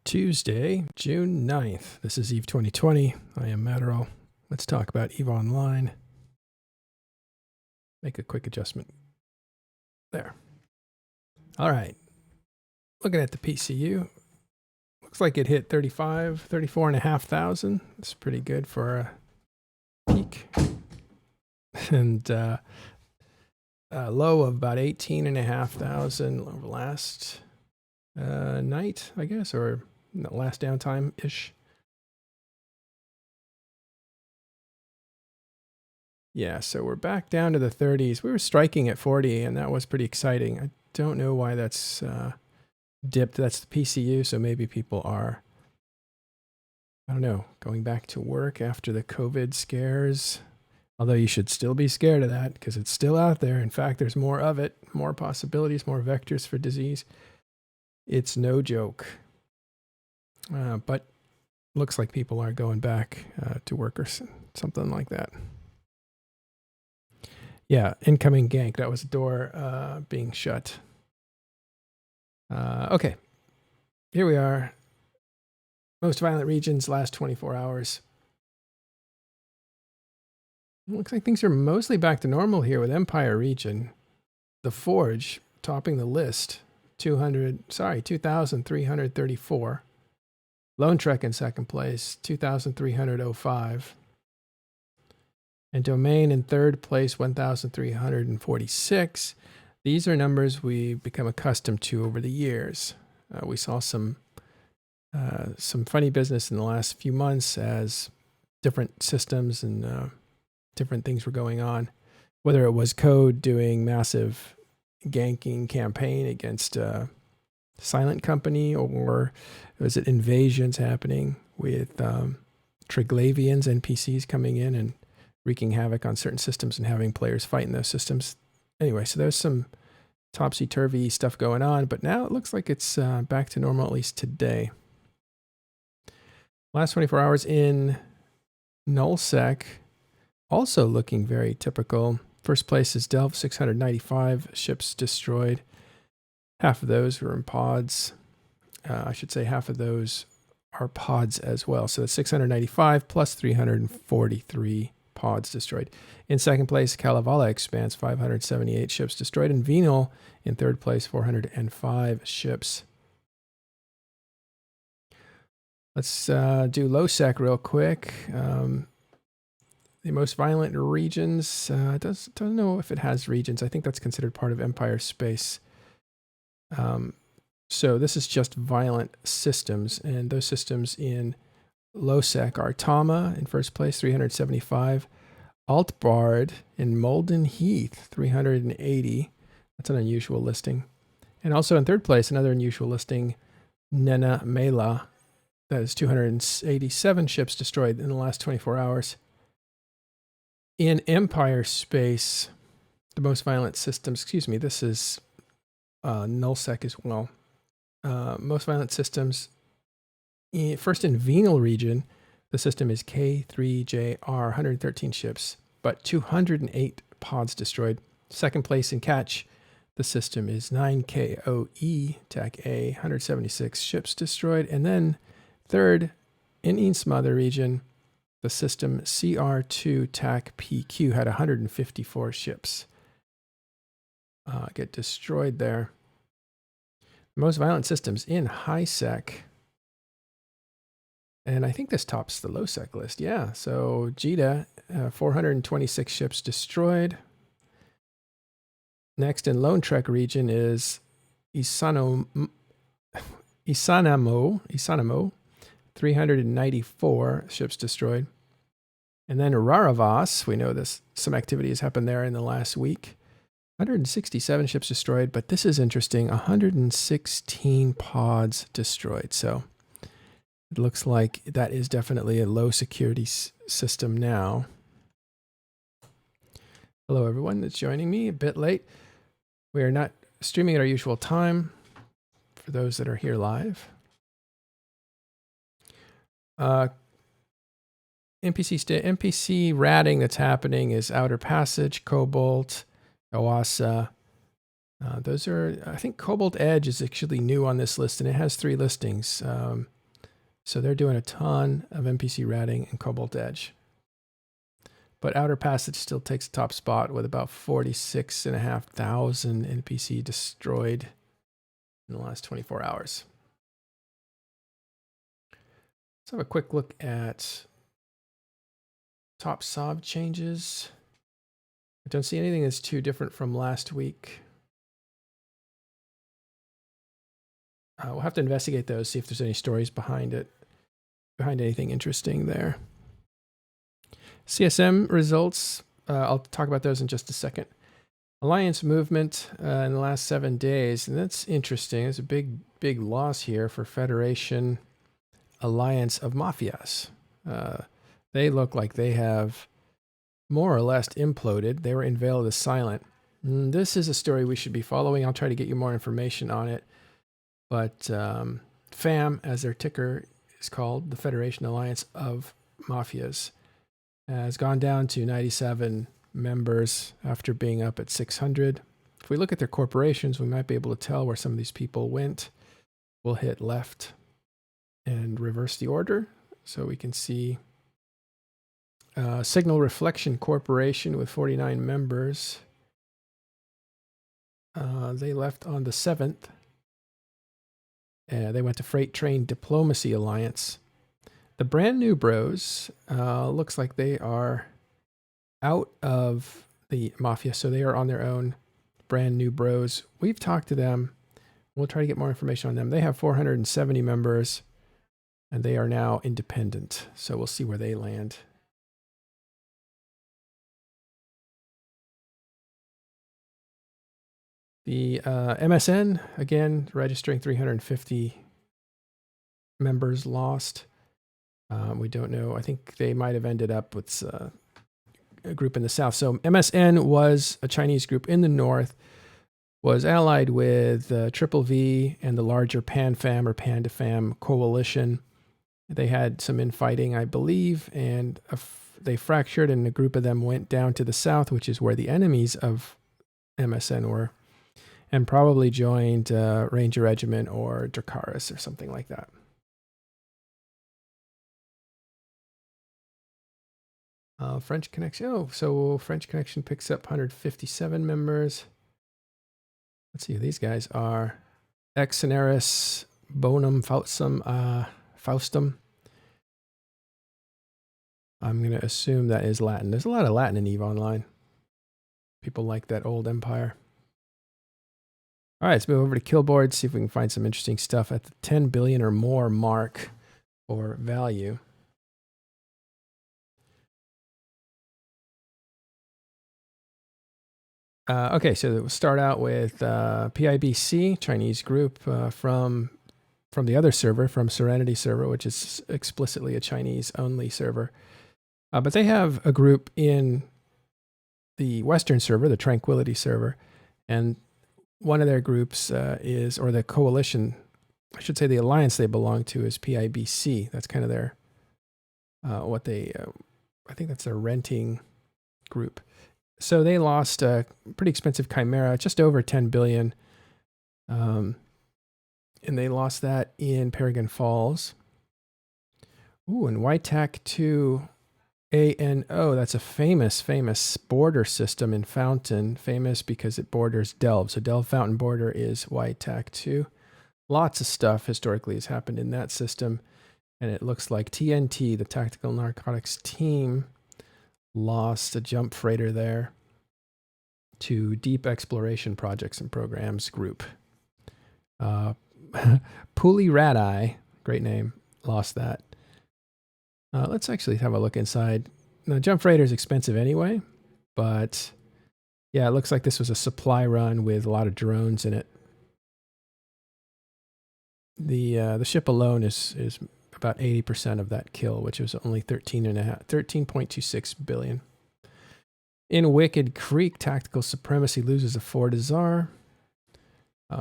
Tuesday, June 9th. This is EVE 2020. I am Matterall. Let's talk about EVE Online. Make a quick adjustment. There. All right. Looking at the PCU. Looks like it hit 34,500. That's pretty good for a peak. And low of about 18,500 over last night, I guess, or last downtime-ish. Yeah, so we're back down to the 30s. We were striking at 40, and that was pretty exciting. I don't know why that's dipped. That's the PCU, so maybe people are, I don't know, going back to work after the COVID scares. Although you should still be scared of that because it's still out there. In fact, there's more of it, more possibilities, more vectors for disease. It's no joke. But looks like people are going back to work or something like that. Yeah, incoming gank. That was a door being shut. Okay, here we are. Most violent regions, last 24 hours. Looks like things are mostly back to normal here with Empire region. The Forge topping the list, 2,334. Lone Trek in second place, 2,305. And Domain in third place, 1,346. These are numbers we've become accustomed to over the years. We saw some funny business in the last few months as different systems and different things were going on. Whether it was Code doing massive ganking campaign against Silent Company, or was it invasions happening with Triglavians NPCs coming in and wreaking havoc on certain systems and having players fight in those systems. Anyway, so there's some topsy-turvy stuff going on, but now it looks like it's back to normal, at least today. Last 24 hours in nullsec, also looking very typical. First place is Delve, 695 ships destroyed. Half of those were in pods. I should say half of those are pods as well. So that's 695 plus 343 pods destroyed. In second place, Kalevala Expanse, 578 ships destroyed. And Venal in third place, 405 ships. Let's do low sec real quick. The most violent regions, don't know if it has regions. I think that's considered part of Empire space. So this is just violent systems, and those systems in low sec are Tama in first place, 375. Altbard in Molden Heath, 380. That's an unusual listing. And also in third place, another unusual listing, Nena Mela. That is 287 ships destroyed in the last 24 hours. In Empire space, the most violent systems, this is nullsec as well. Most violent systems, first in Venal region, the system is K3JR, 113 ships, but 208 pods destroyed. Second place in Catch, the system is 9KOE, TAC A, 176 ships destroyed. And then third in Insmother region, the system CR2 TAC PQ had 154 ships get destroyed there. Most violent systems in high sec. And I think this tops the low sec list. Yeah. So Jita, 426 ships destroyed. Next in Lone Trek region is Isanamo, 394 ships destroyed. And then Raravas, we know this, some activity has happened there in the last week. 167 ships destroyed, but this is interesting. 116 pods destroyed. So it looks like that is definitely a low security system now. Hello, everyone that's joining me a bit late. We are not streaming at our usual time for those that are here live. NPC ratting that's happening is Outer Passage, Cobalt, Oasa. Those are, I think Cobalt Edge is actually new on this list, and it has 3 listings. So they're doing a ton of MPC ratting and Cobalt Edge. But Outer Passage still takes the top spot with about 46,500 NPC destroyed in the last 24 hours. Let's have a quick look at top SOB changes. I don't see anything that's too different from last week. We'll have to investigate those, see if there's any stories behind it, behind anything interesting there. CSM results, I'll talk about those in just a second. Alliance movement in the last 7 days, and that's interesting. There's a big loss here for Federation Alliance of Mafias. They look like they have more or less imploded. They were in Veil of the Silent. This is a story we should be following. I'll try to get you more information on it. But FAM, as their ticker is called, the Federation Alliance of Mafias, has gone down to 97 members after being up at 600. If we look at their corporations, we might be able to tell where some of these people went. We'll hit left and reverse the order so we can see Signal Reflection Corporation with 49 members. They left on the 7th. They went to Freight Train Diplomacy Alliance. The brand Newbros looks like they are out of the Mafia, so they are on their own. Brand Newbros. We've talked to them. We'll try to get more information on them. They have 470 members, and they are now independent. So we'll see where they land. The MSN, again, registering 350 members lost. We don't know. I think they might have ended up with a group in the south. So MSN was a Chinese group in the north, was allied with Triple V and the larger PanFam or PandaFam coalition. They had some infighting, I believe, and they fractured, and a group of them went down to the south, which is where the enemies of MSN were, and probably joined Ranger Regiment or Dracarys or something like that. French Connection. Oh, so French Connection picks up 157 members. Let's see who these guys are. Exoneris Bonum Faustum. I'm going to assume that is Latin. There's a lot of Latin in EVE Online. People like that old empire. All right, let's move over to Killboard, see if we can find some interesting stuff at the 10 billion or more mark for value. Okay, so we'll start out with PIBC, Chinese group from the other server, from Serenity server, which is explicitly a Chinese-only server. But they have a group in the Western server, the Tranquility server, and one of their groups is, or the coalition, I should say the alliance they belong to is PIBC. That's kind of their, what they, I think that's their renting group. So they lost a pretty expensive Chimera, just over 10 billion. And they lost that in Paragon Falls. Ooh, and YTAC 2 ANO, that's a famous border system in Fountain. Famous because it borders Delve. So Delve Fountain border is YTAC 2. Lots of stuff historically has happened in that system. And it looks like TNT, the Tactical Narcotics Team, lost a jump freighter there to Deep Exploration Projects and Programs Group. Puli Radai, great name, lost that. Let's actually have a look inside. Now, jump freighter is expensive anyway, but yeah, it looks like this was a supply run with a lot of drones in it. The ship alone is about 80% of that kill, which was only 13.26 billion. In Wicked Creek, Tactical Supremacy loses a Fort Azar,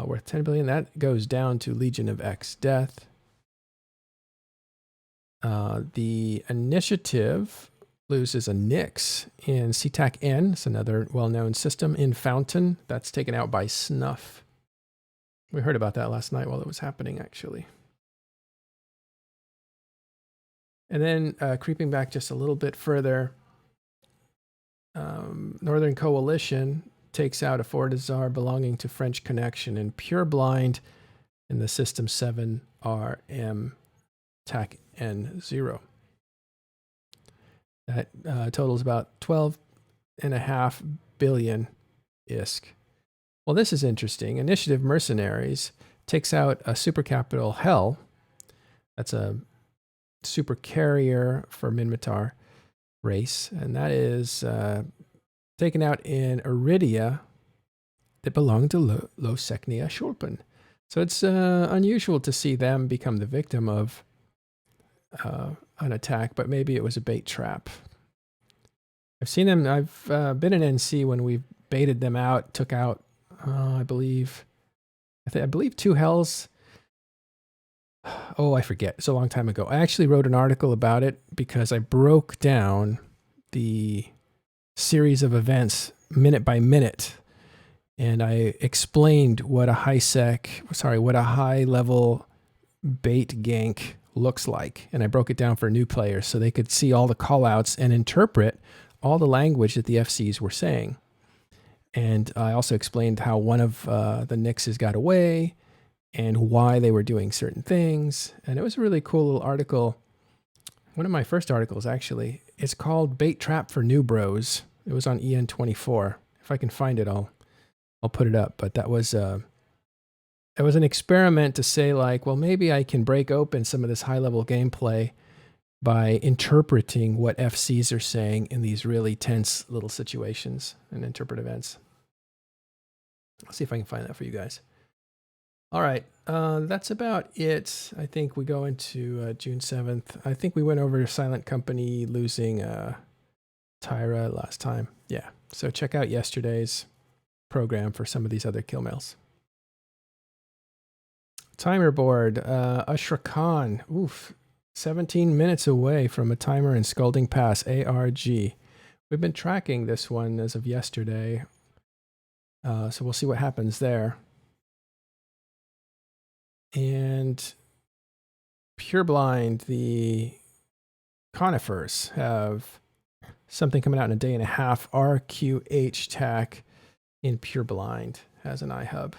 worth 10 billion. That goes down to Legion of X Death. The Initiative loses a Nix in SeaTac N. It's another well-known system in Fountain. That's taken out by Snuff. We heard about that last night while it was happening, actually. And then creeping back just a little bit further, Northern Coalition takes out a Fortizar belonging to French Connection and Pureblind in the System 7 RM TAC N0. That totals about 12.5 billion ISK. Well, this is interesting. Initiative Mercenaries takes out a super capital Hel. That's a super carrier for Minmatar race, and that is taken out in Iridia that belonged to Losecnia Schulpen. So it's unusual to see them become the victim of an attack, but maybe it was a bait trap. I've seen them. I've been in NC when we baited them out, took out, I believe 2 Hels. Oh, I forget. It's a long time ago. I actually wrote an article about it because I broke down the series of events minute by minute, and I explained what a high level bait gank looks like, and I broke it down for new players so they could see all the callouts and interpret all the language that the FCs were saying. And I also explained how one of the Nixes got away and why they were doing certain things. And it was a really cool little article. One of my first articles, actually. It's called Bait Trap for Newbros. It was on EN24. If I can find it, I'll put it up. But that was an experiment to say, like, well, maybe I can break open some of this high-level gameplay by interpreting what FCs are saying in these really tense little situations and interpret events. I'll see if I can find that for you guys. All right, that's about it. I think we go into June 7th. I think we went over Silent Company losing Tyra last time. Yeah, so check out yesterday's program for some of these other kill mails. Timer board, Ashra Khan. Oof. 17 minutes away from a timer in Scalding Pass, ARG. We've been tracking this one as of yesterday, so we'll see what happens there. And Pureblind, the conifers, have something coming out in a day and a half. RQH TAC in Pureblind has an iHub.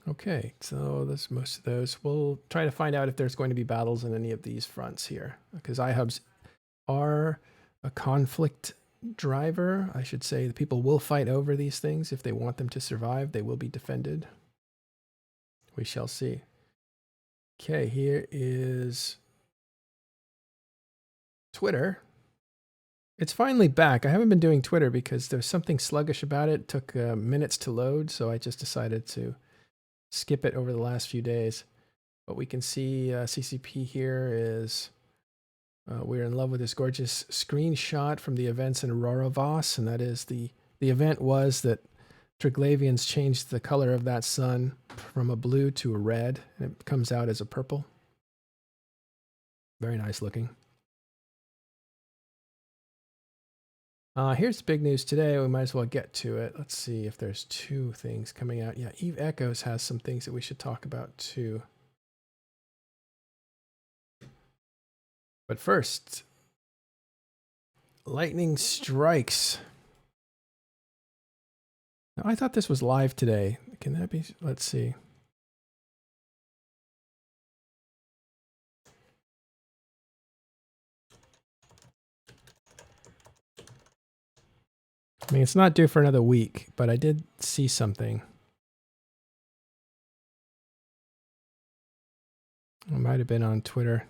Okay, so that's most of those. We'll try to find out if there's going to be battles in any of these fronts here, because iHubs are a conflict driver. I should say the people will fight over these things. If they want them to survive, they will be defended. We shall see. Okay, here is Twitter. It's finally back. I haven't been doing Twitter because there's something sluggish about it. It took minutes to load, so I just decided to skip it over the last few days. But we can see CCP here is, we're in love with this gorgeous screenshot from the events in Rorovas, and that is the event was that Triglavians changed the color of that sun from a blue to a red, and it comes out as a purple. Very nice looking. Here's the big news today. We might as well get to it. Let's see if there's 2 things coming out. Yeah, Eve Echoes has some things that we should talk about too. But first, lightning strikes. Now, I thought this was live today. Can that be? Let's see. I mean, it's not due for another week, but I did see something. It might have been on Twitter.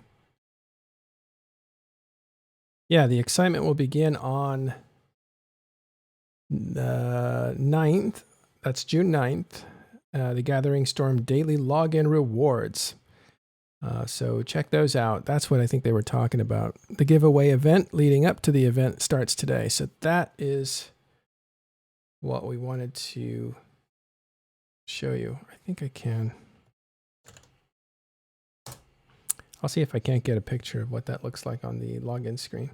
Yeah, the excitement will begin on the 9th. That's June 9th. The Gathering Storm daily login rewards. So check those out. That's what I think they were talking about. The giveaway event leading up to the event starts today. So that is what we wanted to show you. I think I can. I'll see if I can't get a picture of what that looks like on the login screen.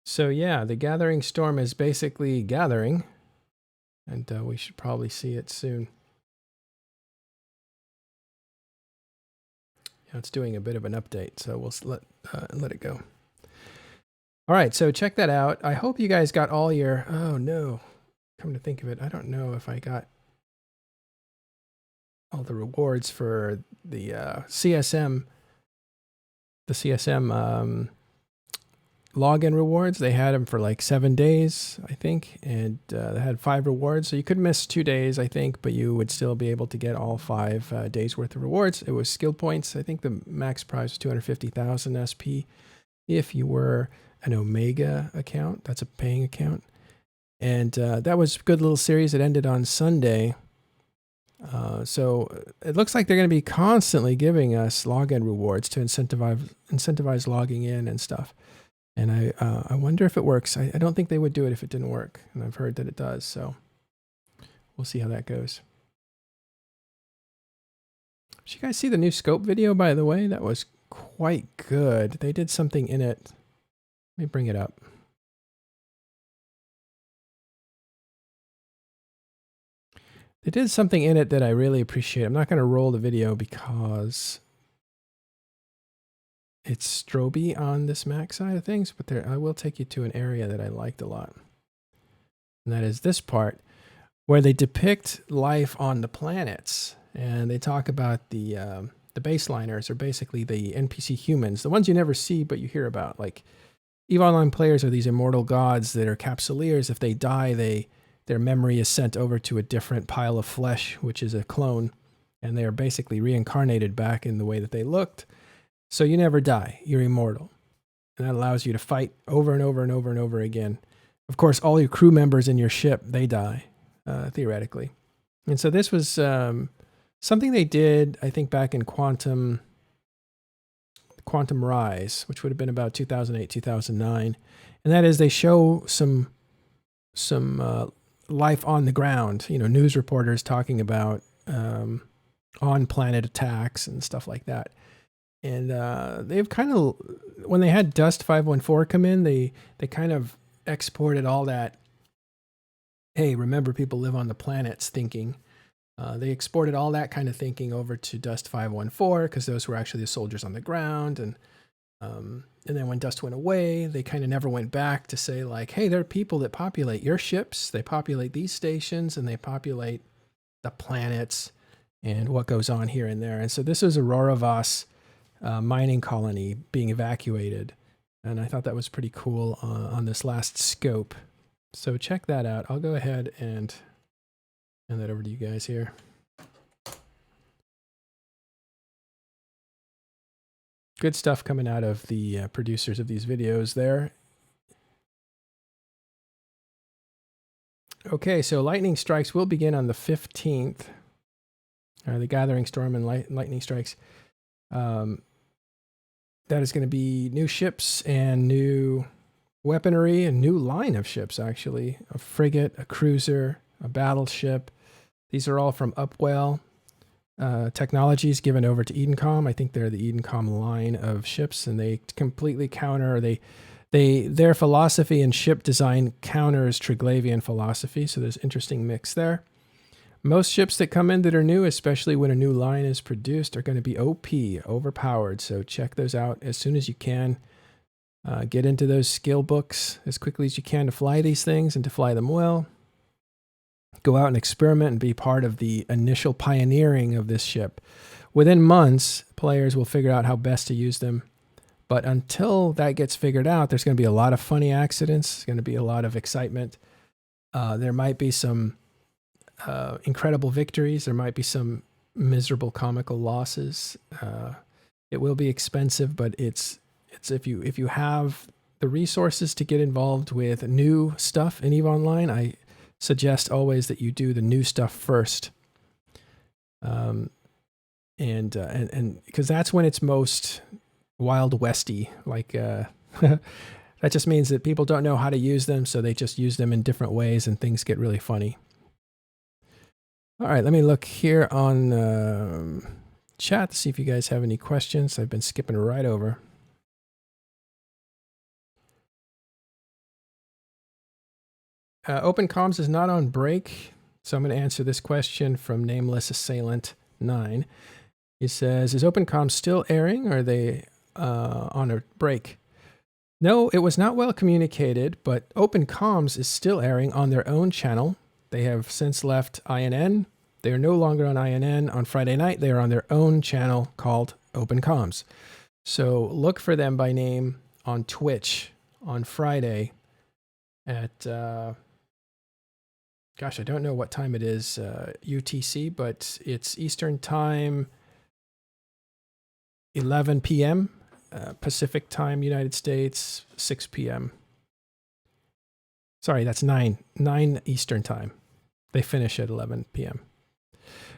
So yeah, the Gathering Storm is basically gathering, and we should probably see it soon. It's doing a bit of an update, so we'll let it go. All right, so check that out. I hope you guys got all your... Oh, no. Come to think of it, I don't know if I got all the rewards for the CSM. The CSM login rewards. They had them for like 7 days, I think, and they had 5 rewards. So you could miss 2 days, I think, but you would still be able to get all 5 days worth of rewards. It was skill points. I think the max prize was 250,000 SP if you were an Omega account. That's a paying account. And that was a good little series. It ended on Sunday. So it looks like they're going to be constantly giving us login rewards to incentivize logging in and stuff. And I wonder if it works. I don't think they would do it if it didn't work. And I've heard that it does. So we'll see how that goes. Did you guys see the new scope video, by the way? That was quite good. They did something in it. Let me bring it up. They did something in it that I really appreciate. I'm not going to roll the video because it's stroby on this Mac side of things, but I will take you to an area that I liked a lot. And that is this part where they depict life on the planets. And they talk about the baseliners, or basically the NPC humans, the ones you never see but you hear about. Like EVE Online players are these immortal gods that are capsuleers. If they die, their memory is sent over to a different pile of flesh, which is a clone, and they are basically reincarnated back in the way that they looked. So you never die. You're immortal. And that allows you to fight over and over and over and over again. Of course, all your crew members in your ship, they die, theoretically. And so this was something they did, I think, back in Quantum Rise, which would have been about 2008, 2009. And that is they show some life on the ground, news reporters talking about on-planet attacks and stuff like that. And they've kind of, when they had Dust 514 come in, they kind of exported all that, hey, remember people live on the planets thinking. They exported all that kind of thinking over to Dust 514 because those were actually the soldiers on the ground. And then when Dust went away, they kind of never went back to say like, hey, there are people that populate your ships, they populate these stations, and they populate the planets and what goes on here and there. And so this was Aurora Voss mining colony being evacuated. And I thought that was pretty cool on this last scope. So check that out. I'll go ahead and hand that over to you guys here. Good stuff coming out of the producers of these videos there. Okay, so lightning strikes will begin on the 15th. The Gathering Storm and lightning strikes. That is going to be new ships and new weaponry, a new line of ships, actually. A frigate, a cruiser, a battleship. These are all from Upwell Technologies given over to Edencom. I think they're the Edencom line of ships, and they completely counter, their philosophy in ship design counters Triglavian philosophy, so there's an interesting mix there. Most ships that come in that are new, especially when a new line is produced, are going to be OP, overpowered. So check those out as soon as you can. Get into those skill books as quickly as you can to fly these things and to fly them well. Go out and experiment and be part of the initial pioneering of this ship. Within months, players will figure out how best to use them. But until that gets figured out, there's going to be a lot of funny accidents. There's going to be a lot of excitement. There might be some incredible victories. There might be some miserable comical losses. It will be expensive, but it's if you have the resources to get involved with new stuff in EVE Online, I suggest always that you do the new stuff first. And because that's when it's most Wild Westy, like that just means that people don't know how to use them, so they just use them in different ways and things get really funny. All right, let me look here on chat to see if you guys have any questions. I've been skipping right over. Open Comms is not on break, so I'm going to answer this question from Nameless Assailant 9. He says, is OpenCom still airing, or are they on a break? No, it was not well communicated, but OpenComms is still airing on their own channel. They have since left INN. They are no longer on INN. On Friday night, they are on their own channel called OpenComms. So look for them by name on Twitch on Friday at, gosh, I don't know what time it is, UTC, but it's Eastern Time, 11 p.m., Pacific Time, United States, 6 p.m. Sorry, that's 9 Eastern Time. They finish at 11 p.m.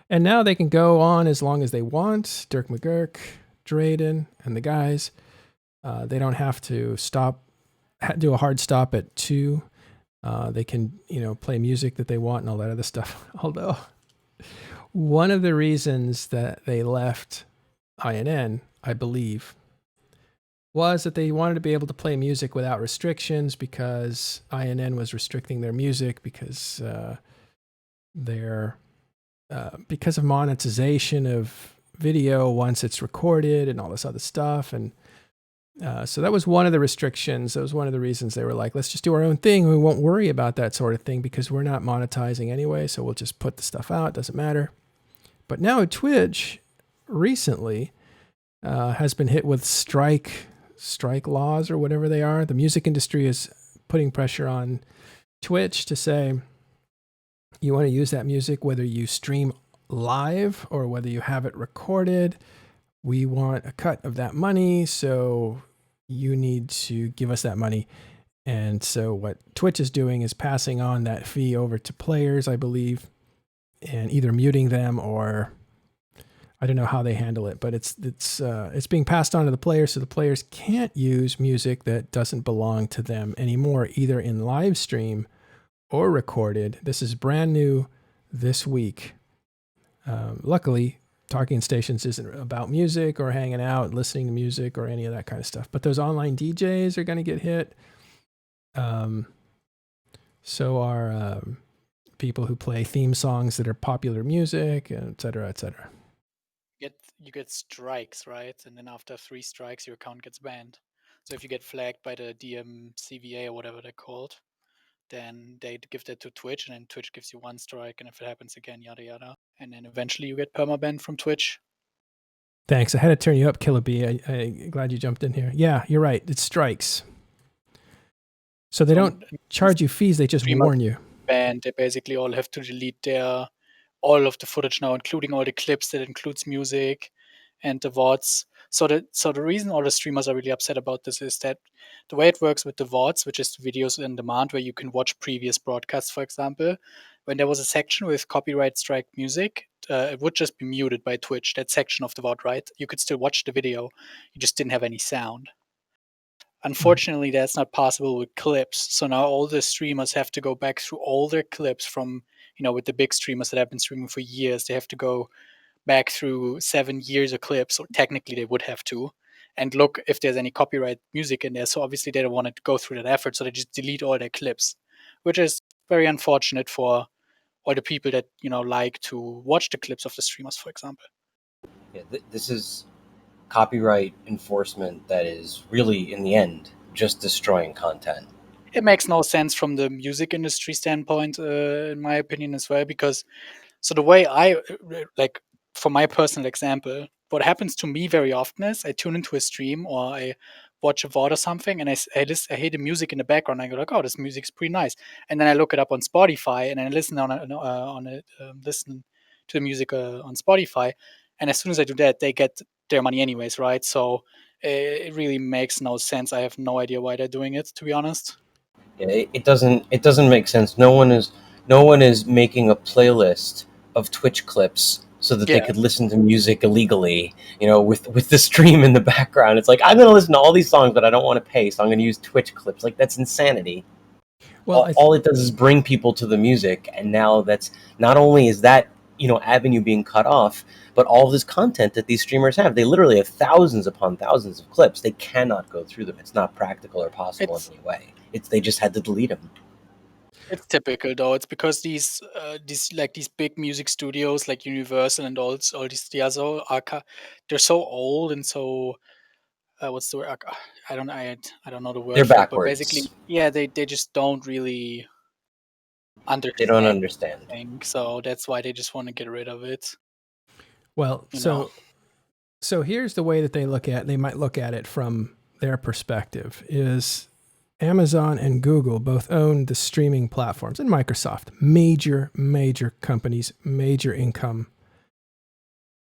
And now they can go on as long as they want. Dirk McGurk, Drayden, and the guys. They don't have to do a hard stop at 2. They can, play music that they want and all that other stuff. Although, one of the reasons that they left INN, I believe, was that they wanted to be able to play music without restrictions, because INN was restricting their music because because of monetization of video once it's recorded and all this other stuff. And so that was one of the restrictions. That was one of the reasons they were like, let's just do our own thing. We won't worry about that sort of thing because we're not monetizing anyway. So we'll just put the stuff out. Doesn't matter. But now Twitch recently has been hit with strike laws or whatever they are. The music industry is putting pressure on Twitch to say, you want to use that music, whether you stream live or whether you have it recorded, we want a cut of that money. So you need to give us that money. And so what Twitch is doing is passing on that fee over to players, I believe, and either muting them, or I don't know how they handle it, but it's being passed on to the players, so the players can't use music that doesn't belong to them anymore, either in live stream or recorded. This is brand new this week. Luckily, Talking Stations isn't about music or hanging out, listening to music or any of that kind of stuff. But those online DJs are going to get hit. So are people who play theme songs that are popular music, et cetera, et cetera. You get strikes, right? And then after 3 strikes, your account gets banned. So if you get flagged by the DMCVA or whatever they're called, then they give that to Twitch, and then Twitch gives you 1 strike, and if it happens again, yada yada. And then eventually you get permabanned from Twitch. Thanks. I had to turn you up, Killah Bee. I'm glad you jumped in here. Yeah, you're right. It's strikes. So they don't charge you fees, they just warn you. And they basically all have to delete all of the footage now, including all the clips that includes music and the VODs. So the reason all the streamers are really upset about this is that the way it works with the VODs, which is the videos in demand where you can watch previous broadcasts, for example, when there was a section with copyright strike music, it would just be muted by Twitch, that section of the VOD, right? You could still watch the video, you just didn't have any sound. Unfortunately, that's not possible with clips. So now all the streamers have to go back through all their clips from, with the big streamers that have been streaming for years. They have to go back through 7 years of clips, or technically they would have to, and look if there's any copyright music in there. So obviously they don't want to go through that effort, so they just delete all their clips, which is very unfortunate for all the people that, like to watch the clips of the streamers, for example. Yeah, this is copyright enforcement that is really, in the end, just destroying content. It makes no sense from the music industry standpoint, in my opinion, as well, because so the way for my personal example, what happens to me very often is I tune into a stream or I watch a VOD or something, and I hear the music in the background. And I go like, oh, this music's pretty nice. And then I look it up on Spotify, and I listen listen to the music on Spotify. And as soon as I do that, they get their money anyways, right? So it really makes no sense. I have no idea why they're doing it, to be honest. Yeah, it doesn't make sense. No one is making a playlist of Twitch clips so that they could listen to music illegally, with the stream in the background. It's like, I'm going to listen to all these songs, but I don't want to pay, so I'm going to use Twitch clips. Like, that's insanity. Well, all it does is bring people to the music, and now that's not only is that avenue being cut off, but all of this content that these streamers have, they literally have thousands upon thousands of clips. They cannot go through them. It's not practical or possible in any way. They just had to delete them. It's typical though. It's because these big music studios like Universal and all these the other they're so old and so what's the word? I don't know the They're word for it, but basically, backwards. yeah, they just don't really They don't understand understand. anything, so that's why they just want to get rid of it. Well, You know, so here's the way that they might look at it from their perspective is Amazon and Google both own the streaming platforms, and Microsoft, major companies, major income.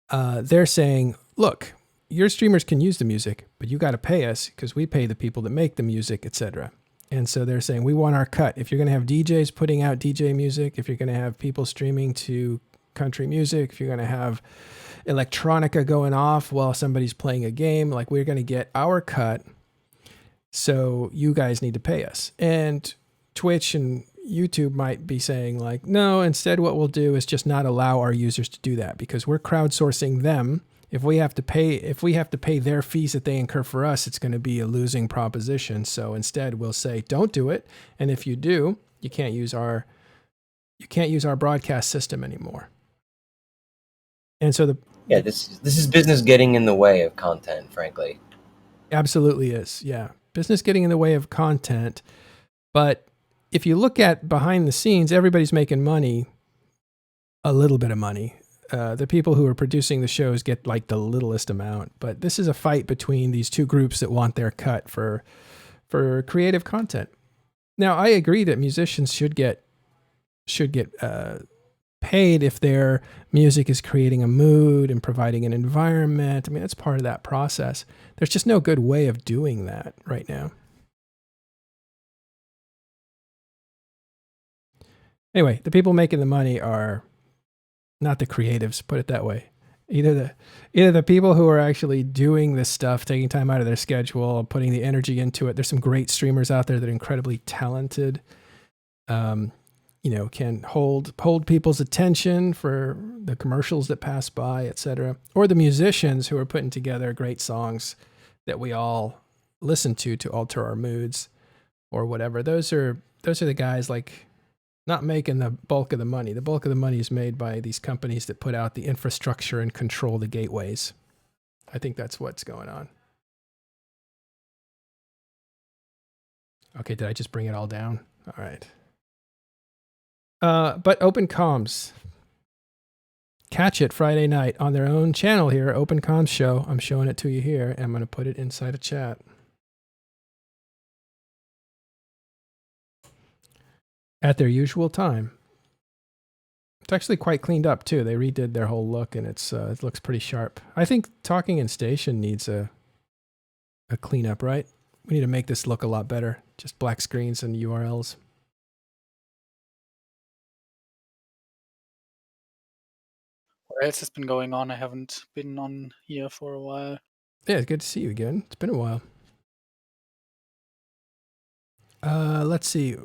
They're saying, look, your streamers can use the music, but you got to pay us because we pay the people that make the music, etc. And so they're saying, we want our cut. If you're going to have DJs putting out DJ music, if you're going to have people streaming to country music, if you're going to have electronica going off while somebody's playing a game, like we're going to get our cut. So you guys need to pay us. And Twitch and YouTube might be saying like, no, instead what we'll do is just not allow our users to do that because we're crowdsourcing them. If we have to pay their fees that they incur for us, it's going to be a losing proposition. So instead we'll say, don't do it. And if you do, you can't use our broadcast system anymore. And so this is business getting in the way of content, frankly. Absolutely is. Yeah. Business getting in the way of content. But if you look at behind the scenes, everybody's making money, a little bit of money. The people who are producing the shows get like the littlest amount. But this is a fight between these two groups that want their cut for creative content. Now, I agree that musicians should get paid if their music is creating a mood and providing an environment. I mean, that's part of that process. There's just no good way of doing that right now. Anyway, the people making the money are not the creatives, put it that way. Either the people who are actually doing this stuff, taking time out of their schedule, putting the energy into it. There's some great streamers out there that are incredibly talented. Can hold people's attention for the commercials that pass by, etc. Or the musicians who are putting together great songs that we all listen to alter our moods or whatever. Those are the guys like not making the bulk of the money. The bulk of the money is made by these companies that put out the infrastructure and control the gateways. I think that's what's going on. Okay, did I just bring it all down? All right. But Open Comms, catch it Friday night on their own channel here, Open Comms Show. I'm showing it to you here, and I'm going to put it inside a chat. At their usual time. It's actually quite cleaned up too. They redid their whole look, and it looks pretty sharp. I think Talking in Station needs a cleanup, right? We need to make this look a lot better. Just black screens and URLs. what else has been going on? I haven't been on here for a while. Yeah, it's good to see you again. It's been a while. Let's see.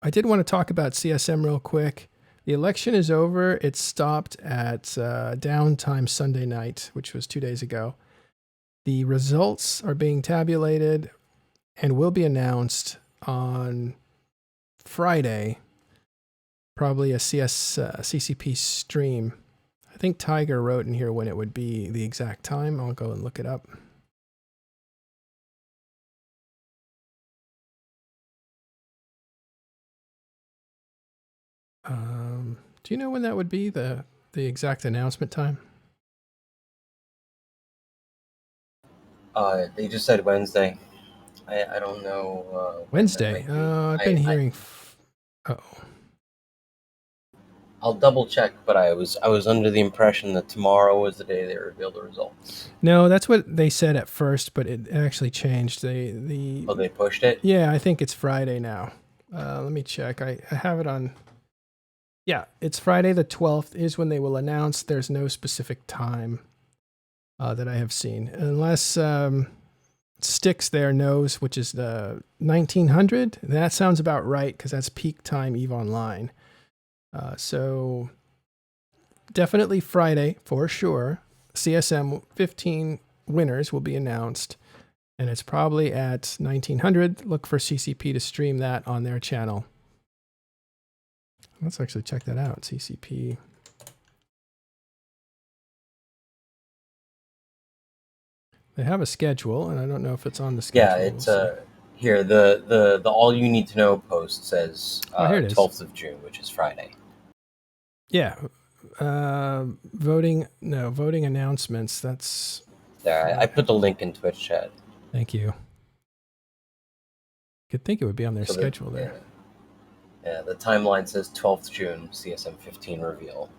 I did want to talk about CSM real quick. The election is over. It stopped at downtime Sunday night, which was 2 days ago. The results are being tabulated and will be announced on Friday. Probably a CCP stream. I think Tiger wrote in here when it would be the exact time. I'll go and look it up. Do you know when that would be, the exact announcement time? They just said Wednesday. I don't know. Wednesday. I've been hearing. I'll double check, but I was under the impression that tomorrow was the day they revealed the results. No, that's what they said at first, but it actually changed. They pushed it? Yeah, I think it's Friday now. Let me check. I have it on. Yeah, it's Friday the 12th is when they will announce. There's no specific time that I have seen. Unless Sticks there knows, which is the 1900. That sounds about right because that's peak time EVE Online. So definitely Friday for sure. CSM 15 winners will be announced. And it's probably at 1900. Look for CCP to stream that on their channel. Let's actually check that out. CCP. They have a schedule, and I don't know if it's on the schedule. Yeah, it's here. The all you need to know post says here it is. 12th of June, which is Friday. Yeah. Voting announcements. That's there. I put the link in Twitch chat. Thank you. You'd think it would be on their schedule there. Yeah, the timeline says 12th June, CSM 15 reveal.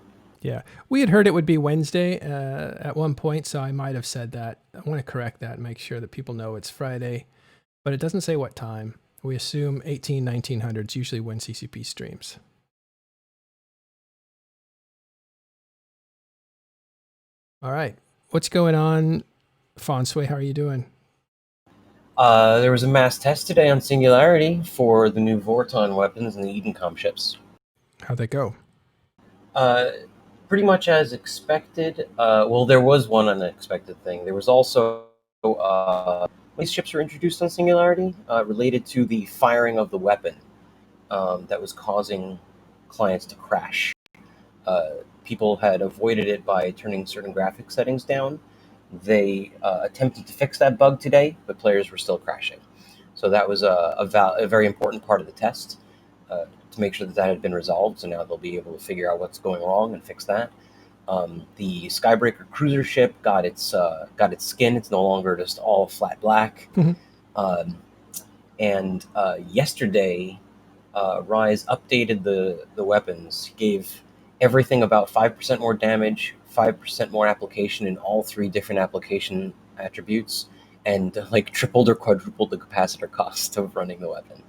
Yeah, we had heard it would be Wednesday at one point, so I might have said that. I want to correct that and make sure that people know it's Friday, but it doesn't say what time. We assume 1900s, usually when CCP streams. All right, what's going on, Fonsway? How are you doing? There was a mass test today on Singularity for the new Vorton weapons and the Edencom ships. How'd that go? Pretty much as expected. Well, there was one unexpected thing. There was also these ships were introduced on Singularity related to the firing of the weapon that was causing clients to crash. People had avoided it by turning certain graphic settings down. They attempted to fix that bug today, but players were still crashing. So that was a very important part of the test to make sure that had been resolved. So now they'll be able to figure out what's going wrong and fix that. The Skybreaker cruiser ship got its skin. It's no longer just all flat black. Mm-hmm. And yesterday, Rise updated the weapons, gave everything about 5% more damage, 5% more application in all 3 different application attributes, and like tripled or quadrupled the capacitor cost of running the weapon.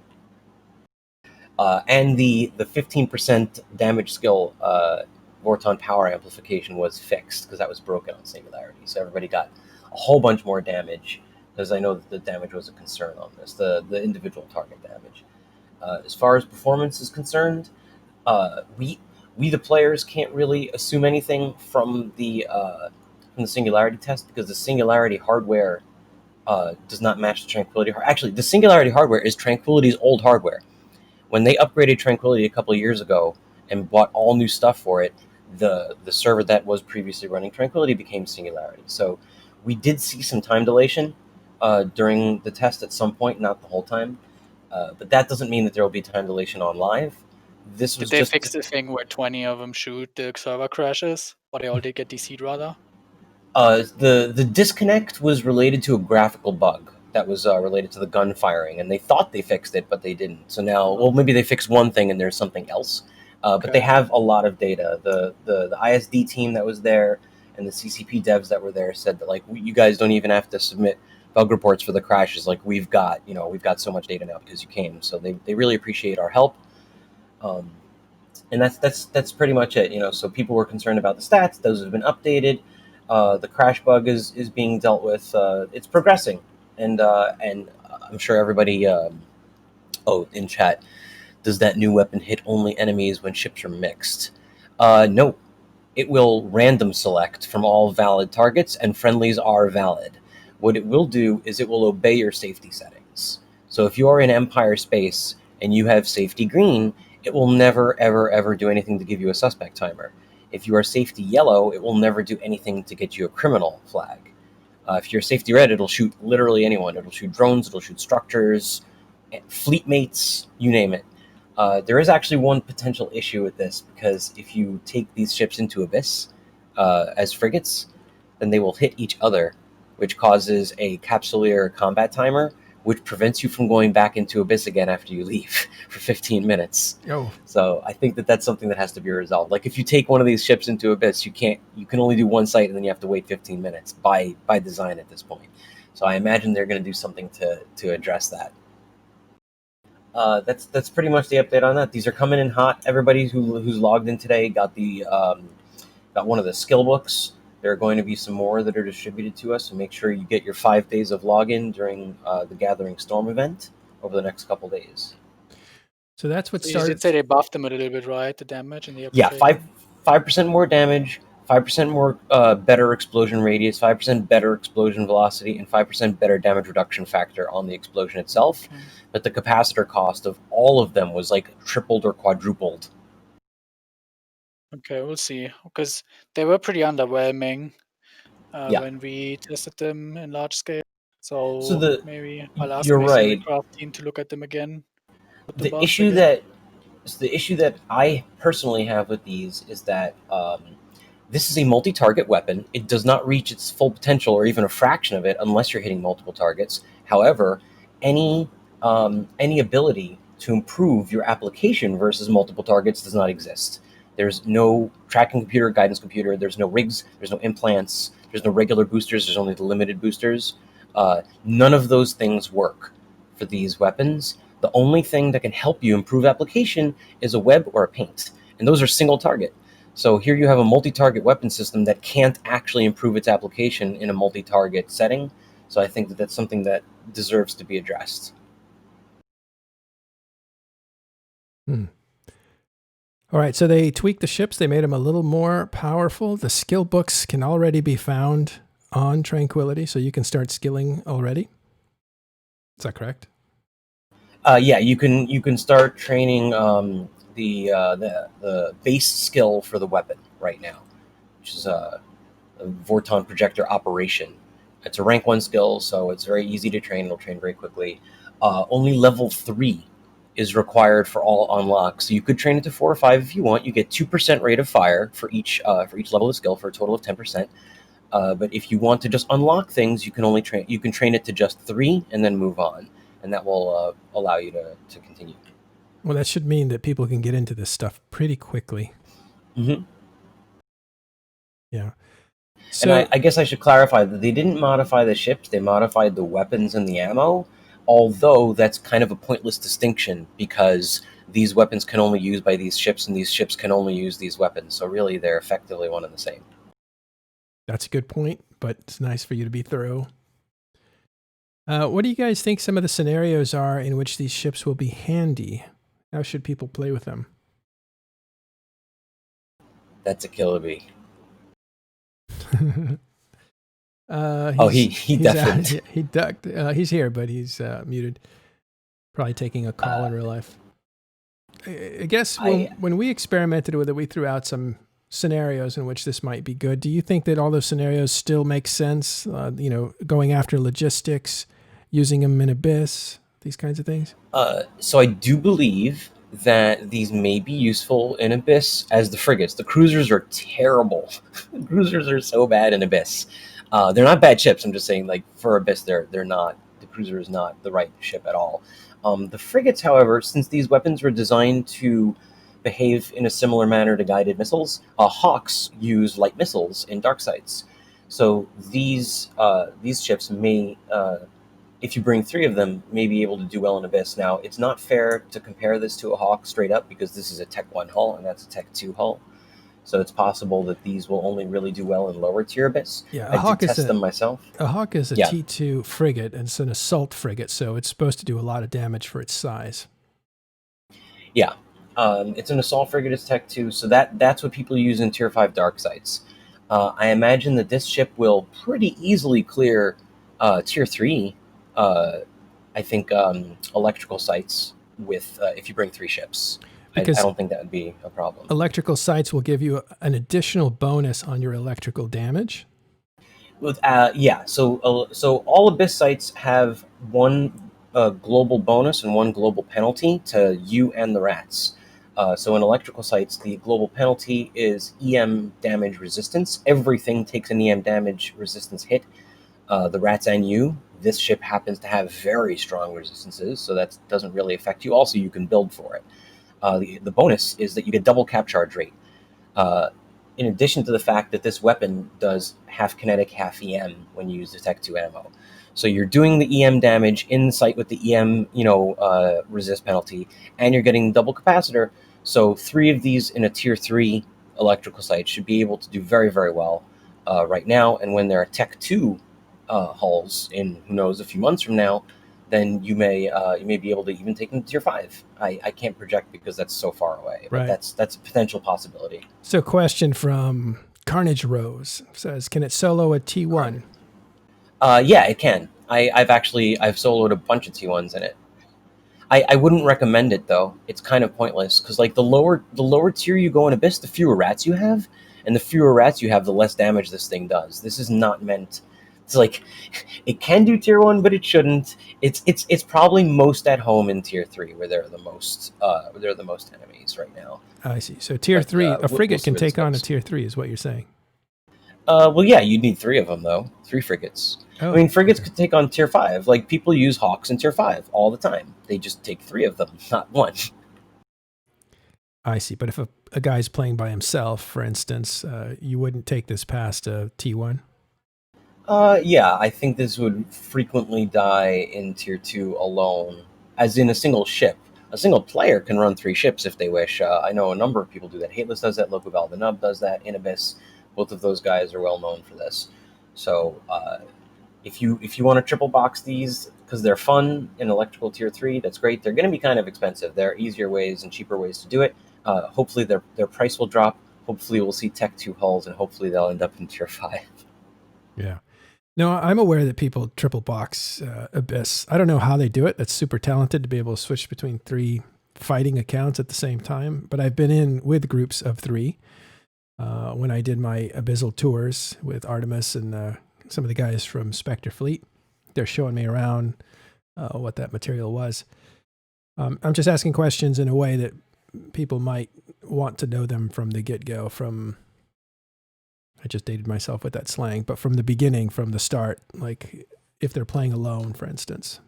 And the 15% damage skill Vorton power amplification was fixed because that was broken on Singularity. So everybody got a whole bunch more damage, because I know that the damage was a concern on this, the individual target damage. As far as performance is concerned, we the players can't really assume anything from the Singularity test, because the Singularity hardware does not match the Tranquility hardware. Actually, the Singularity hardware is Tranquility's old hardware. When they upgraded Tranquility a couple of years ago and bought all new stuff for it, the server that was previously running Tranquility became Singularity. So we did see some time dilation during the test at some point, not the whole time. But that doesn't mean that there will be time dilation on live. This was Did they fix the thing where 20 of them shoot, the server crashes? Or they all did get DC'd, rather? The disconnect was related to a graphical bug that was related to the gun firing, and they thought they fixed it, but they didn't. So now, well, maybe they fixed one thing and there's something else. But they have a lot of data. The ISD team that was there and the CCP devs that were there said that, like, you guys don't even have to submit bug reports for the crashes. Like, we've got so much data now because you came. So they really appreciate our help. And that's pretty much it. So people were concerned about the stats. Those have been updated. The crash bug is being dealt with. It's progressing, and I'm sure everybody. In chat, does that new weapon hit only enemies when ships are mixed? No, it will random select from all valid targets, and friendlies are valid. What it will do is it will obey your safety settings. So if you are in Empire space and you have safety green, it will never, ever, ever do anything to give you a suspect timer. If you are safety yellow, it will never do anything to get you a criminal flag. If you're safety red, it'll shoot literally anyone. It'll shoot drones, it'll shoot structures, fleet mates, you name it. There is actually one potential issue with this, because if you take these ships into Abyss as frigates, then they will hit each other, which causes a capsuleer combat timer, which prevents you from going back into Abyss again after you leave for 15 minutes. Oh. So I think that's something that has to be resolved. Like, if you take one of these ships into Abyss, you can only do one site, and then you have to wait 15 minutes by design at this point. So I imagine they're going to do something to address that. That's pretty much the update on that. These are coming in hot. Everybody who's logged in today got got one of the skill books. There are going to be some more that are distributed to us, so make sure you get your 5 days of login during the Gathering Storm event over the next couple days. So that's what started. You did say they buffed them a little bit, right? The damage and the application. Yeah, 5% more damage, 5% more better explosion radius, 5% better explosion velocity, and 5% better damage reduction factor on the explosion itself. Okay. But the capacitor cost of all of them was like tripled or quadrupled. Okay, we'll see. Because they were pretty underwhelming Yeah. when we tested them in large scale. So So maybe I'll ask you're Mason and the right. craft team to look at them again. Put the The buffs issue again. that I personally have with these is that this is a multi-target weapon. It does not reach its full potential or even a fraction of it unless you're hitting multiple targets. However, any ability to improve your application versus multiple targets does not exist. There's no tracking computer, guidance computer. There's no rigs. There's no implants. There's no regular boosters. There's only the limited boosters. None of those things work for these weapons. The only thing that can help you improve application is a web or a paint, and those are single target. So here you have a multi-target weapon system that can't actually improve its application in a multi-target setting. So I think that that's something that deserves to be addressed. All right, so they tweaked the ships. They made them a little more powerful. The skill books can already be found on Tranquility, so you can start skilling already. Is that correct? Yeah, you can start training the base skill for the weapon right now, which is a Vorton projector operation. It's a rank 1 skill, so it's very easy to train. It'll train very quickly. Only level 3 is required for all unlocks. So you could train it to 4 or 5 if you want. You get 2% rate of fire for each level of skill for a total of 10%. But if you want to just unlock things, you can train it to just 3 and then move on, and that will allow you to continue. Well, that should mean that people can get into this stuff pretty quickly. Mm-hmm. Yeah. So and I guess I should clarify that they didn't modify the ships, they modified the weapons and the ammo, although that's kind of a pointless distinction because these weapons can only be used by these ships and these ships can only use these weapons. So really they're effectively one and the same. That's a good point, but it's nice for you to be thorough. What do you guys think some of the scenarios are in which these ships will be handy? How should people play with them? That's a Killah Bee. He definitely. He ducked. He's here, but he's muted. Probably taking a call in real life. I guess when we experimented with it, we threw out some scenarios in which this might be good. Do you think that all those scenarios still make sense? Going after logistics, using them in Abyss, these kinds of things? So I do believe that these may be useful in Abyss as the frigates. The cruisers are terrible. The cruisers are so bad in Abyss. They're not bad ships. I'm just saying, like, for Abyss, they're not. The cruiser is not the right ship at all. The frigates, however, since these weapons were designed to behave in a similar manner to guided missiles, Hawks use light missiles in dark sites. So these ships may, if you bring 3 of them, may be able to do well in Abyss. Now, it's not fair to compare this to a Hawk straight up because this is a Tech 1 hull and that's a Tech 2 hull. So it's possible that these will only really do well in lower tier Abyss. Yeah, I did test them myself. A Hawk is a T2 frigate, and it's an assault frigate, so it's supposed to do a lot of damage for its size. Yeah, it's an assault frigate, it's Tech 2, so that's what people use in Tier 5 dark sites. I imagine that this ship will pretty easily clear Tier 3, I think, electrical sites with if you bring 3 ships. I don't think that would be a problem. Electrical sites will give you an additional bonus on your electrical damage. So all Abyss sites have one global bonus and one global penalty to you and the rats. So in electrical sites, the global penalty is EM damage resistance. Everything takes an EM damage resistance hit. The rats and you. This ship happens to have very strong resistances, so that doesn't really affect you. Also, you can build for it. The bonus is that you get double cap charge rate. In addition to the fact that this weapon does half kinetic, half EM when you use the Tech 2 ammo. So you're doing the EM damage in sight with the EM, resist penalty, and you're getting double capacitor. So 3 of these in a Tier 3 electrical site should be able to do very, very well right now. And when there are Tech 2 hulls in, who knows, a few months from now, then you may be able to even take them to Tier 5. I can't project because that's so far away. But right. That's a potential possibility. So question from Carnage Rose says, can it solo a T1? Yeah, it can. I've soloed a bunch of T1s in it. I wouldn't recommend it though. It's kind of pointless because like the lower tier you go in Abyss, the fewer rats you have, and the fewer rats you have, the less damage this thing does. This is not meant. It's like it can do tier 1, but it shouldn't. It's probably most at home in tier 3 where there are the most enemies right now. I see. So tier 3, a frigate can take on a tier 3, is what you're saying. Well, yeah, you'd need 3 of them though. 3 frigates. Oh, I mean, frigates could take on tier 5. Like people use hawks in tier 5 all the time. They just take 3 of them, not 1. I see. But if a guy's playing by himself, for instance, you wouldn't take this past a T1? Yeah, I think this would frequently die in tier 2 alone, as in a single ship. A single player can run 3 ships if they wish. I know a number of people do that. Hateless does that, Locoval the Nub does that, in Abyss. Both of those guys are well known for this. So if you want to triple box these because they're fun in electrical tier 3, that's great. They're going to be kind of expensive. There are easier ways and cheaper ways to do it. Hopefully their price will drop. Hopefully we'll see Tech 2 hulls, and hopefully they'll end up in tier 5. Yeah. No, I'm aware that people triple box Abyss. I don't know how they do it. That's super talented to be able to switch between 3 fighting accounts at the same time. But I've been in with groups of 3 when I did my Abyssal tours with Artemis and some of the guys from Spectre Fleet. They're showing me around what that material was. I'm just asking questions in a way that people might want to know them from the get-go, I just dated myself with that slang, but from the beginning, from the start, like if they're playing alone, for instance.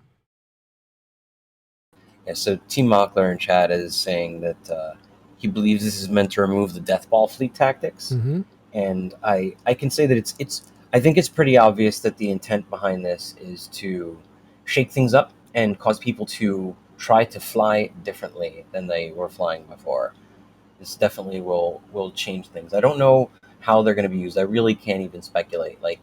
Yeah, so Team Mockler in chat is saying that he believes this is meant to remove the Deathball fleet tactics. Mm-hmm. And I can say that I think it's pretty obvious that the intent behind this is to shake things up and cause people to try to fly differently than they were flying before. This definitely will change things. I don't know how they're going to be used. I really can't even speculate. Like,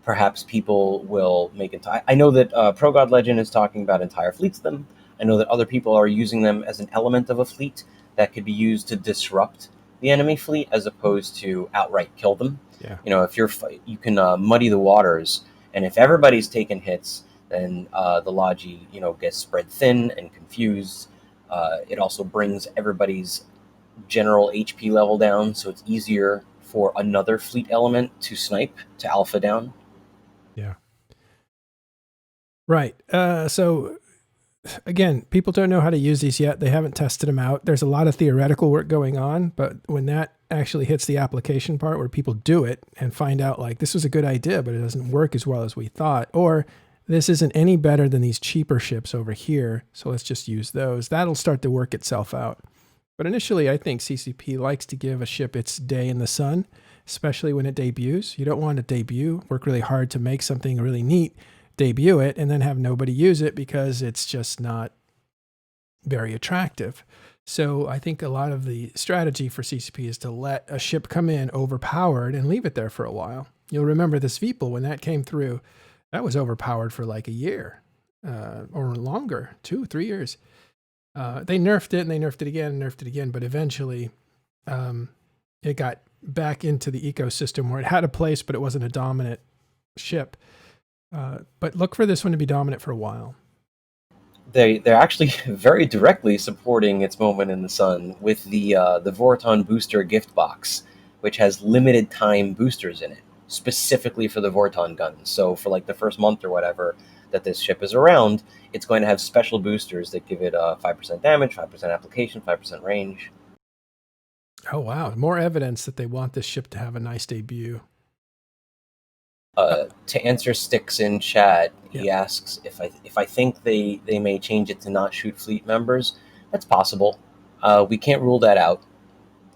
perhaps people will make it. I know that Pro God Legend is talking about entire fleets of them. I know that other people are using them as an element of a fleet that could be used to disrupt the enemy fleet as opposed to outright kill them. Yeah. You know, if you can muddy the waters, and if everybody's taking hits, then the Logi, gets spread thin and confused. It also brings everybody's general HP level down, so it's easier for another fleet element to snipe, to alpha down. Yeah. Right. So again, people don't know how to use these yet. They haven't tested them out. There's a lot of theoretical work going on, but when that actually hits the application part where people do it and find out like this was a good idea, but it doesn't work as well as we thought, or this isn't any better than these cheaper ships over here, so let's just use those, that'll start to work itself out. But initially, I think CCP likes to give a ship its day in the sun, especially when it debuts. You don't want to debut, work really hard to make something really neat, debut it, and then have nobody use it because it's just not very attractive. So I think a lot of the strategy for CCP is to let a ship come in overpowered and leave it there for a while. You'll remember this Veeple, when that came through, that was overpowered for like a year or longer, 2-3 years. They nerfed it and they nerfed it again, but eventually it got back into the ecosystem where it had a place, but it wasn't a dominant ship. But look for this one to be dominant for a while. They're actually very directly supporting its moment in the sun with the Vorton booster gift box, which has limited time boosters in it, specifically for the Vorton guns. So for like the first month or whatever that this ship is around, it's going to have special boosters that give it 5% damage, 5% application, 5% range. Oh, wow. More evidence that they want this ship to have a nice debut. To answer Sticks in chat, he asks if I think they may change it to not shoot fleet members. That's possible. We can't rule that out.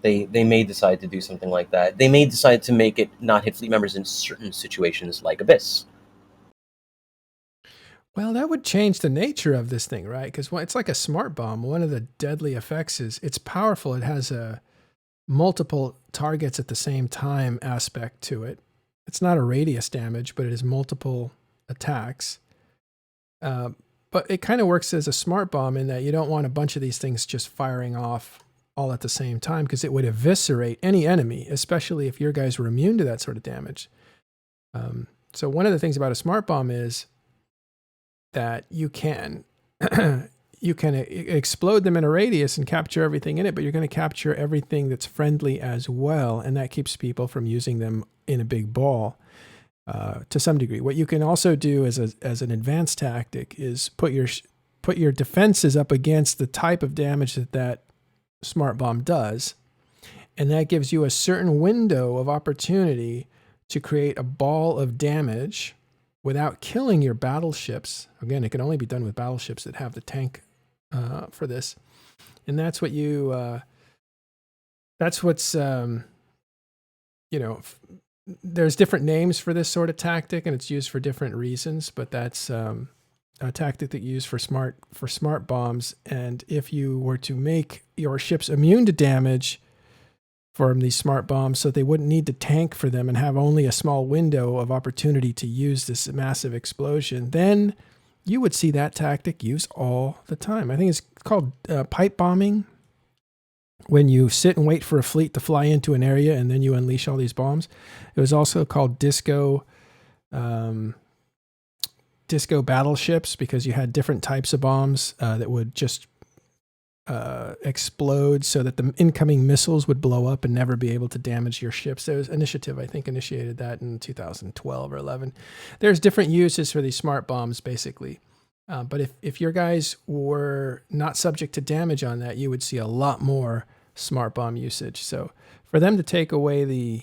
They may decide to do something like that. They may decide to make it not hit fleet members in certain situations like Abyss. Well, that would change the nature of this thing, right? Because it's like a smart bomb. One of the deadly effects is it's powerful. It has a multiple targets at the same time aspect to it. It's not a radius damage, but it is multiple attacks. But it kind of works as a smart bomb in that you don't want a bunch of these things just firing off all at the same time, because it would eviscerate any enemy, especially if your guys were immune to that sort of damage. So one of the things about a smart bomb is that you can you can explode them in a radius and capture everything in it, but you're going to capture everything that's friendly as well, and that keeps people from using them in a big ball to some degree. What you can also do as an advanced tactic is put your defenses up against the type of damage that smart bomb does, and that gives you a certain window of opportunity to create a ball of damage without killing your battleships. Again, it can only be done with battleships that have the tank for this. And that's what you, that's what's, there's different names for this sort of tactic, and it's used for different reasons, but that's a tactic that you use for smart bombs. And if you were to make your ships immune to damage from these smart bombs, so they wouldn't need to tank for them and have only a small window of opportunity to use this massive explosion, then you would see that tactic used all the time. I think it's called pipe bombing, when you sit and wait for a fleet to fly into an area and then you unleash all these bombs. It was also called disco battleships, because you had different types of bombs that would just explode so that the incoming missiles would blow up and never be able to damage your ships. There was Initiative, I think, initiated that in 2012 or 11. There's different uses for these smart bombs, basically. But if your guys were not subject to damage on that, you would see a lot more smart bomb usage. So for them to take away the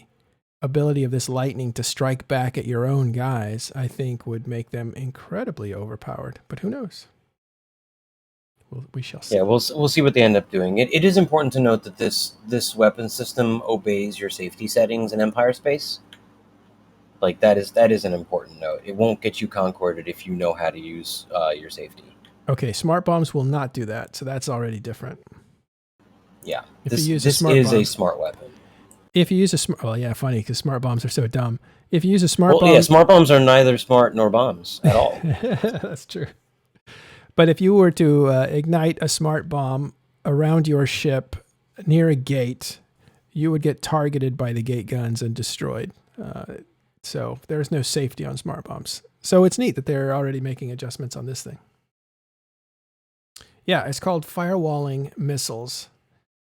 ability of this lightning to strike back at your own guys, I think would make them incredibly overpowered. But who knows? We shall see. Yeah, we'll see what they end up doing. It is important to note that this weapon system obeys your safety settings in Empire space. Like, that is an important note. It won't get you concorded if you know how to use your safety. Okay, smart bombs will not do that, so that's already different. Yeah, if this you use is a smart weapon. If you use a smart, well, yeah, funny, because smart bombs are so dumb. If you use a smart bomb, yeah, smart bombs are neither smart nor bombs at all. That's true. But if you were to ignite a smart bomb around your ship near a gate, you would get targeted by the gate guns and destroyed. So there's no safety on smart bombs. So it's neat that they're already making adjustments on this thing. Yeah, it's called firewalling missiles.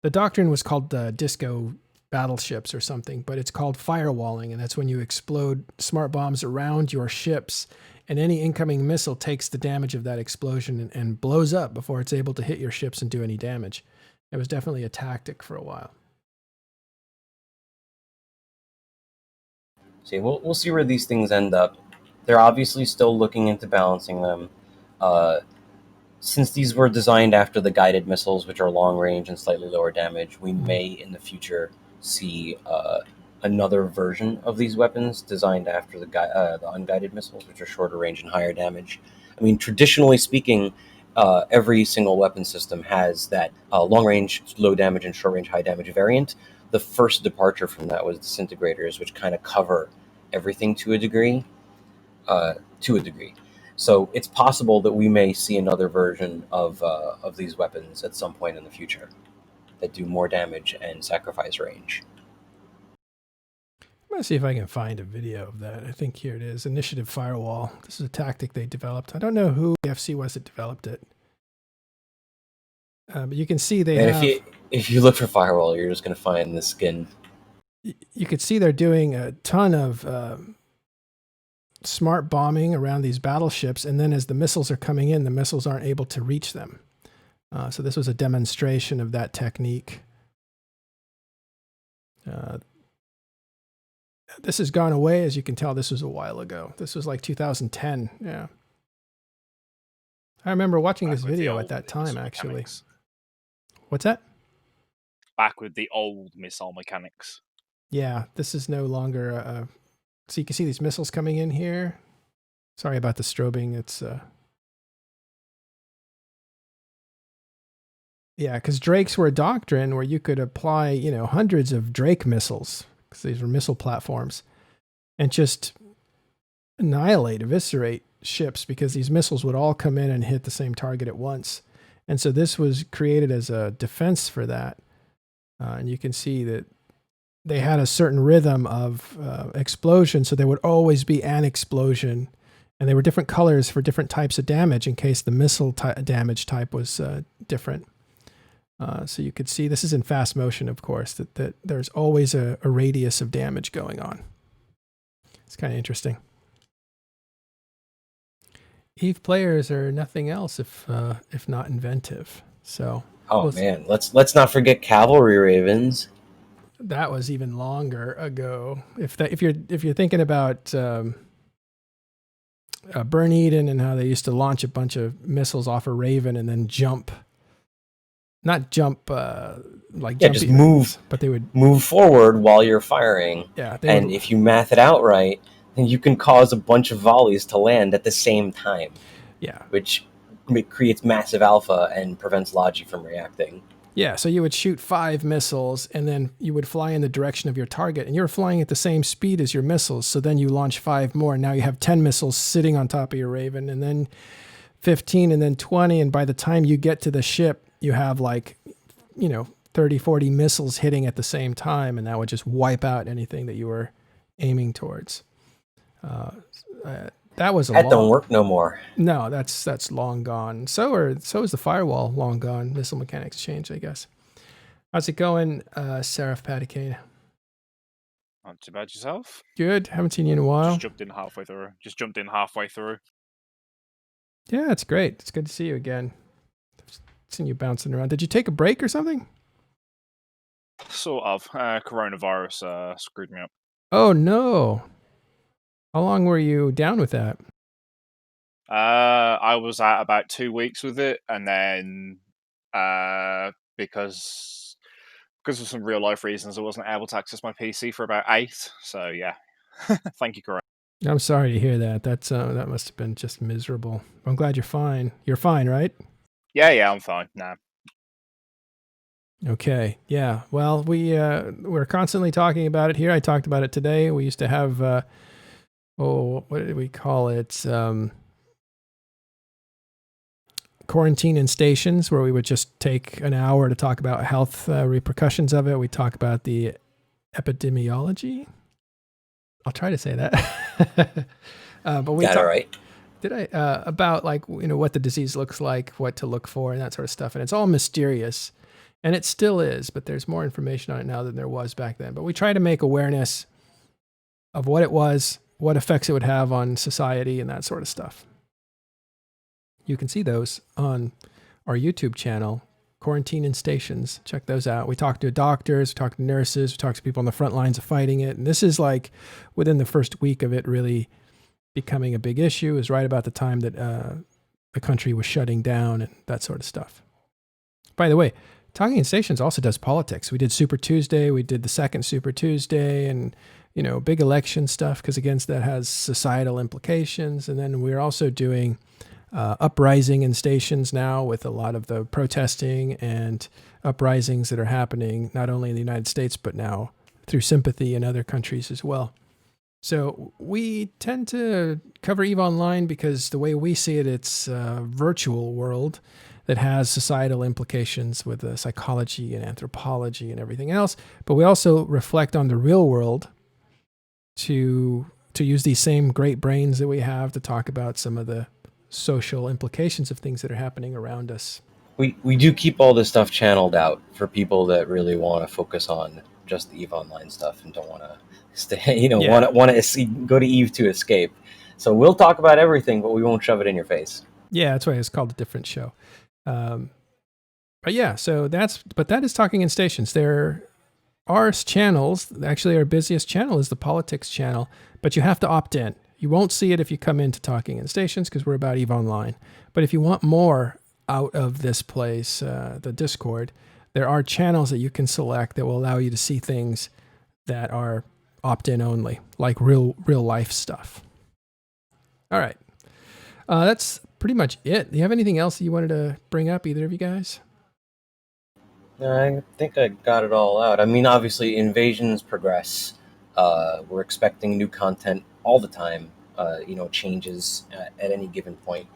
The doctrine was called disco battleships or something, but it's called firewalling, and that's when you explode smart bombs around your ships, and any incoming missile takes the damage of that explosion and blows up before it's able to hit your ships and do any damage. It was definitely a tactic for a while. See, we'll see where these things end up. They're obviously still looking into balancing them. Since these were designed after the guided missiles, which are long range and slightly lower damage, we may in the future see another version of these weapons designed after the unguided missiles, which are shorter range and higher damage. I mean, traditionally speaking, every single weapon system has that long range, low damage, and short range, high damage variant. The first departure from that was disintegrators, which kind of cover everything to a degree. So it's possible that we may see another version of these weapons at some point in the future that do more damage and sacrifice range. I'm going to see if I can find a video of that. I think here it is. Initiative Firewall. This is a tactic they developed. I don't know who the FC was that developed it. But you can see they have... If you look for Firewall, you're just going to find the skin. You can see they're doing a ton of smart bombing around these battleships, and then as the missiles are coming in, the missiles aren't able to reach them. So this was a demonstration of that technique. This has gone away, as you can tell. This was a while ago. This was like 2010. Yeah. I remember watching this video at that time, actually. What's that? Back with the old missile mechanics. Yeah, this is no longer... so you can see these missiles coming in here. Sorry about the strobing. It's... Yeah, because Drakes were a doctrine where you could apply, hundreds of Drake missiles, because these were missile platforms, and just annihilate, eviscerate ships, because these missiles would all come in and hit the same target at once. And so this was created as a defense for that. And you can see that they had a certain rhythm of explosion, so there would always be an explosion And they were different colors for different types of damage in case the missile damage type was different. So you could see, this is in fast motion, of course, that there's always a radius of damage going on. It's kind of interesting. EVE players are nothing else if not inventive. So man, let's not forget Cavalry Ravens. That was even longer ago. If you're thinking about Burn Eden and how they used to launch a bunch of missiles off a Raven and then just move, but they would move forward while you're firing. Yeah, and if you math it out right, then you can cause a bunch of volleys to land at the same time. Yeah, which creates massive alpha and prevents Logi from reacting. Yeah, so you would shoot 5 missiles, and then you would fly in the direction of your target, and you're flying at the same speed as your missiles, so then you launch 5 more, and now you have 10 missiles sitting on top of your Raven, and then 15, and then 20, and by the time you get to the ship, you have 30, 40 missiles hitting at the same time, and that would just wipe out anything that you were aiming towards. That don't work no more. No, that's long gone. So is the Firewall long gone. Missile mechanics changed, I guess. How's it going, Seraph Padican? Not too bad yourself. Good. Haven't seen you in a while. Just jumped in halfway through. Yeah, it's great. It's good to see you again. I've seen you bouncing around. Did you take a break or something? Sort of. Coronavirus screwed me up. Oh no. How long were you down with that? I was at about 2 weeks with it, and then because of some real life reasons, I wasn't able to access my PC for about 8. So yeah, thank you, Corona. I'm sorry to hear that. That must have been just miserable. I'm glad you're fine. You're fine, right? Yeah, I'm fine. Nah. Okay. Yeah. Well, we're constantly talking about it here. I talked about it today. We used to have. What did we call it? Quarantine in stations, where we would just take an hour to talk about health repercussions of it. We talk about the epidemiology. I'll try to say that. But we got it right. Did I about what the disease looks like, what to look for, and that sort of stuff. And it's all mysterious, and it still is. But there's more information on it now than there was back then. But we try to make awareness of what it was, what effects it would have on society, and that sort of stuff. You can see those on our YouTube channel, Quarantine in Stations. Check those out. We talk to doctors, we talk to nurses, we talk to people on the front lines of fighting it. And this is within the first week of it really becoming a big issue, is right about the time that the country was shutting down and that sort of stuff. By the way, Talking in Stations also does politics. We did Super Tuesday, we did the second Super Tuesday, and big election stuff, because again, that has societal implications. And then we're also doing uprising in stations now, with a lot of the protesting and uprisings that are happening, not only in the United States, but now through sympathy in other countries as well. So we tend to cover EVE Online because the way we see it, it's a virtual world that has societal implications with psychology and anthropology and everything else. But we also reflect on the real world to use these same great brains that we have to talk about some of the social implications of things that are happening around us. We do keep all this stuff channeled out for people that really want to focus on just the EVE Online stuff and don't want to stay, want to go to EVE to escape. So we'll talk about everything, but we won't shove it in your face. Yeah, that's why it's called a different show. But yeah, that is Talking in Stations. There are channels. Actually, our busiest channel is the politics channel, but you have to opt in. You won't see it if you come into Talking in Stations, because we're about EVE Online. But if you want more out of this place, the Discord, there are channels that you can select that will allow you to see things that are opt-in only, like real life stuff. All right. That's pretty much it. Do you have anything else that you wanted to bring up, either of you guys? I think I got it all out. I mean, obviously, invasions progress. We're expecting new content all the time, changes at any given point.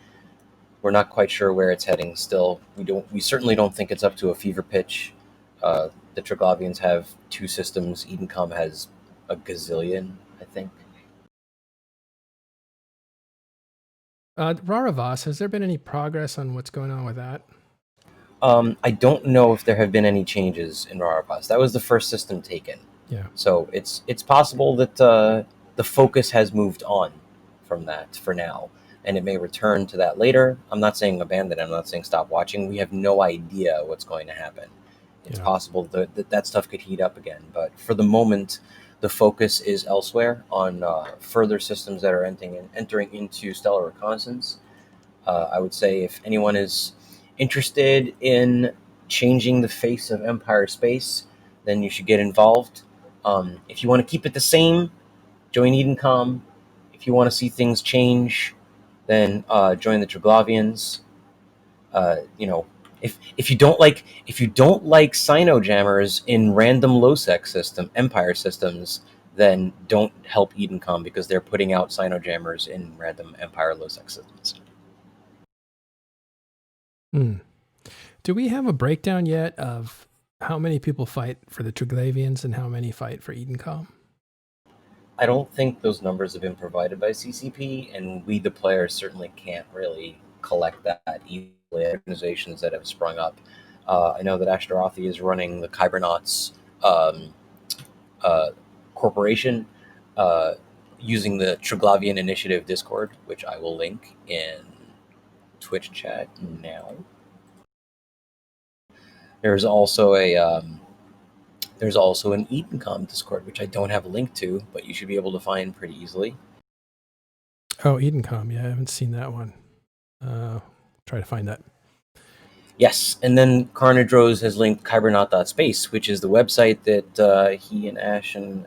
We're not quite sure where it's heading still. We certainly don't think it's up to a fever pitch. The Triglavians have 2 systems. Edencom has a gazillion, I think. Raravas, has there been any progress on what's going on with that? I don't know if there have been any changes in Raravas. That was the first system taken. Yeah. So it's possible that the focus has moved on from that for now, and it may return to that later. I'm not saying abandon it. I'm not saying stop watching. We have no idea what's going to happen. It's possible that stuff could heat up again. But for the moment, the focus is elsewhere on further systems that are entering into stellar reconnaissance. I would say if anyone is interested in changing the face of Empire space, then you should get involved. If you want to keep it the same, join Edencom. If you want to see things change, then join the Triglavians. If you don't like Sinojammers in random low-sec system Empire systems, then don't help Edencom because they're putting out Sinojammers in random Empire low-sec systems. Do we have a breakdown yet of how many people fight for the Triglavians and how many fight for Edencom? I don't think those numbers have been provided by CCP, and we, the players, certainly can't really collect that easily. Organizations that have sprung up. I know that Ashtarothi is running the Kybernauts corporation using the Triglavian Initiative Discord, which I will link in Twitch chat now. There's also an Edencom Discord, which I don't have a link to, but you should be able to find pretty easily. Oh, Edencom. Yeah, I haven't seen that one. Try to find that. Yes, and then Carnage Rose has linked Kybernaut.space, which is the website that he and Ash and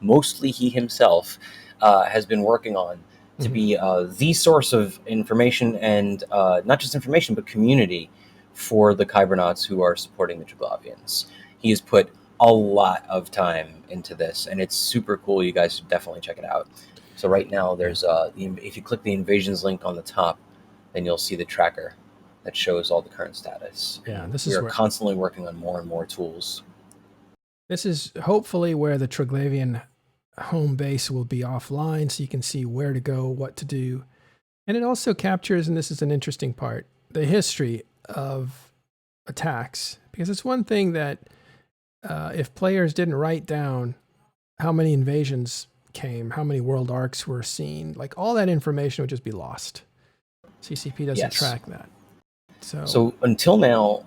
mostly he himself has been working on to be the source of information and not just information, but community for the Kybernauts who are supporting the Triglavians. He has put a lot of time into this, and it's super cool. You guys should definitely check it out. So right now, there's if you click the Invasions link on the top, then you'll see the tracker that shows all the current status. Yeah, we are constantly working on more and more tools. This is hopefully where the Triglavian home base will be offline, so you can see where to go, what to do. And it also captures, and this is an interesting part, the history of attacks. Because it's one thing that if players didn't write down how many invasions came, how many world arcs were seen, like all that information would just be lost. CCP doesn't track that. So until now,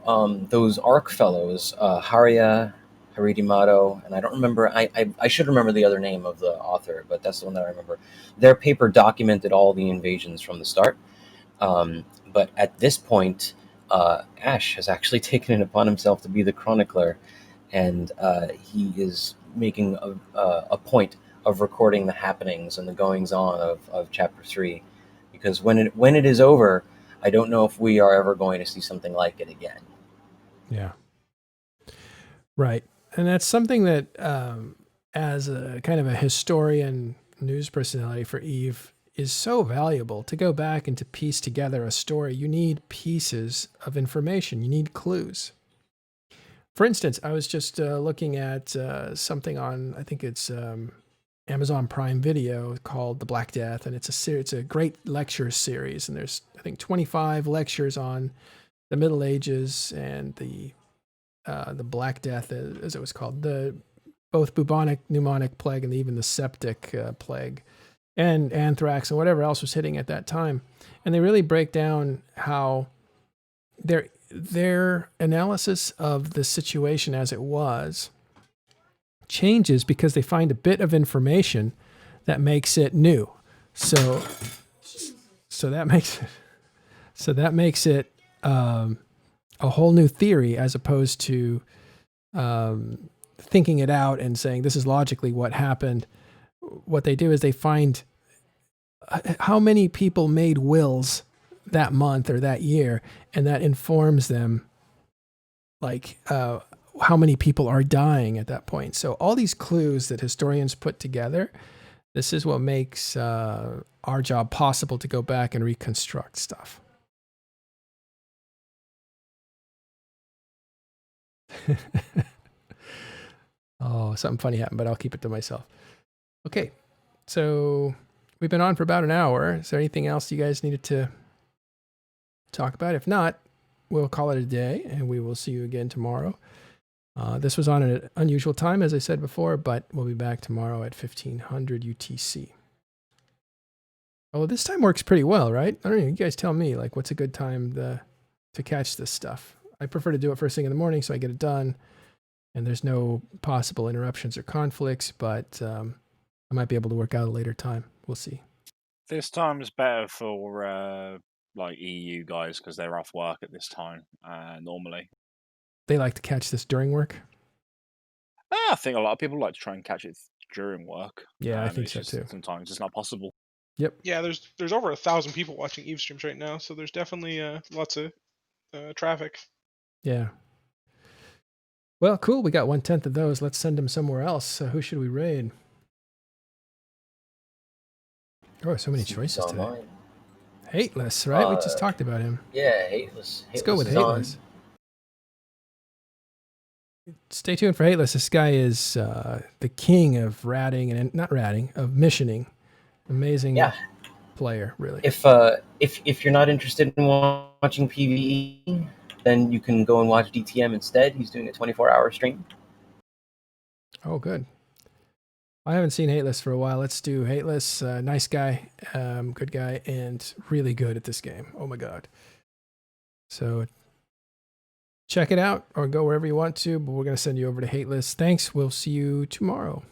those ARC fellows, Haria, Haridimato, and I don't remember, I should remember the other name of the author, but that's the one that I remember. Their paper documented all the invasions from the start. But at this point, Ash has actually taken it upon himself to be the chronicler, and he is making a point of recording the happenings and the goings-on of Chapter 3. Because when it is over, I don't know if we are ever going to see something like it again. Yeah. Right. And that's something that, as a kind of a historian news personality for EVE, is so valuable to go back and to piece together a story. You need pieces of information. You need clues. For instance, I was just looking at something on, I think it's Amazon Prime Video called The Black Death, and it's a great lecture series, and there's I think 25 lectures on the Middle Ages and the Black Death, as it was called, both bubonic pneumonic plague and even the septic plague, and anthrax and whatever else was hitting at that time, and they really break down how their analysis of the situation as it was changes because they find a bit of information that makes it new. So that makes it a whole new theory, as opposed to thinking it out and saying this is logically what happened. What they do is they find how many people made wills that month or that year, and that informs them like how many people are dying at that point. So all these clues that historians put together, this is what makes our job possible to go back and reconstruct stuff. Oh, something funny happened, but I'll keep it to myself. Okay, so we've been on for about an hour. Is there anything else you guys needed to talk about? If not, we'll call it a day, and we will see you again tomorrow. This was on an unusual time, as I said before, but we'll be back tomorrow at 1500 UTC. Oh, this time works pretty well, right? I don't know. You guys tell me, like, what's a good time to catch this stuff? I prefer to do it first thing in the morning so I get it done, and there's no possible interruptions or conflicts, but I might be able to work out a later time. We'll see. This time is better for like EU guys because they're off work at this time normally. They like to catch this during work? I think a lot of people like to try and catch it during work. Yeah, I think so just, too. Sometimes it's not possible. Yep. Yeah, there's over 1,000 people watching Eve streams right now, so there's definitely lots of traffic. Yeah. Well, cool. We got 1/10 of those. Let's send them somewhere else. Who should we raid? Oh, so many choices today. Hateless, right? We just talked about him. Yeah, Hateless. Let's go with Hateless. Stay tuned for Hateless. This guy is the king of ratting and not ratting, of missioning. Amazing player, really. If you're not interested in watching PvE, then you can go and watch DTM instead. He's doing a 24-hour stream. Oh, good. I haven't seen Hateless for a while. Let's do Hateless. Nice guy, good guy, and really good at this game. Oh my god. So check it out or go wherever you want to, but we're going to send you over to Hateless. Thanks. We'll see you tomorrow.